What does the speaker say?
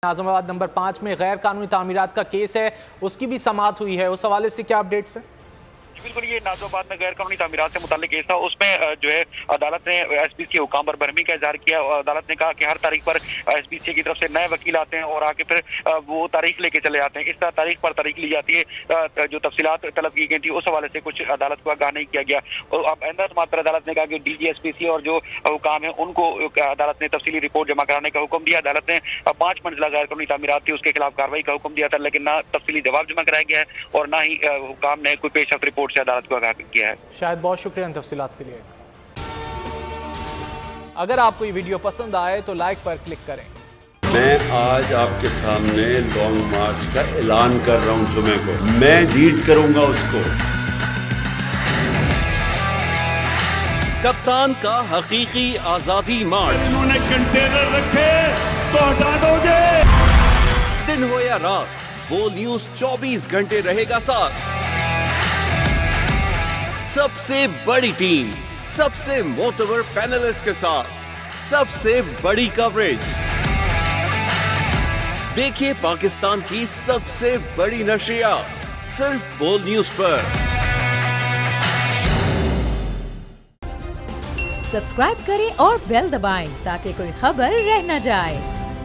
Azamabad number 5 में गैर कानूनी तामीरात का केस है, उसकी भी समाअत हुई है। उस हवाले से क्या अपडेट्स है? बिल्कुल, ये नाजोबाद में गैर कानूनी तामीरात से मुताल्लिक केस था। उसमें जो है अदालत ने एसपीसी के हुकाम पर बरहमी का इजहार किया और अदालत ने कहा कि हर तारीख पर एसपीसी की तरफ से नए वकील आते हैं और आके फिर वो तारीख लेके चले जाते हैं। इस तरह तारीख पर तारीख ली जाती है। जो तफसीलात तलब की गई थी उस हवाले से कुछ अदालत को आगाह नहीं किया गया। और अब आइंदा समात पर अदालत ने कहा कि डीजी एसपीसी और जो हुकाम है उनको अदालत ने तफसीली रिपोर्ट जमा कराने का हुक्म दिया। अदालत ने 5 मंजिला गैर कानूनी तामीरात थी उसके खिलाफ कार्रवाई का हुक्म दिया था, लेकिन ना तफसीली जवाब जमा कराया गया है और ना ही हुकाम ने कोई पेशरफ रिपोर्ट से अदालत को आगाह किया है। शायद बहुत शुक्रिया इन तफसीलात के लिए। अगर आपको ये वीडियो पसंद आए तो लाइक पर क्लिक करें। मैं आज आपके सामने लॉन्ग मार्च का ऐलान कर रहा हूं। जुमे को मैं लीड करूंगा उसको। कप्तान का हकीकी आजादी मार्च। उन्होंने कंटेनर रखे तो हटा दोगे। दिन हो या रात, वो न्यूज 24 घंटे रहेगा साथ। सबसे बड़ी टीम, सबसे मोतबर पैनलिस्ट के साथ, सबसे बड़ी कवरेज। देखिए पाकिस्तान की सबसे बड़ी नशरियात सिर्फ बोल न्यूज पर। सब्सक्राइब करें और बेल दबाएं ताकि कोई खबर रह न जाए।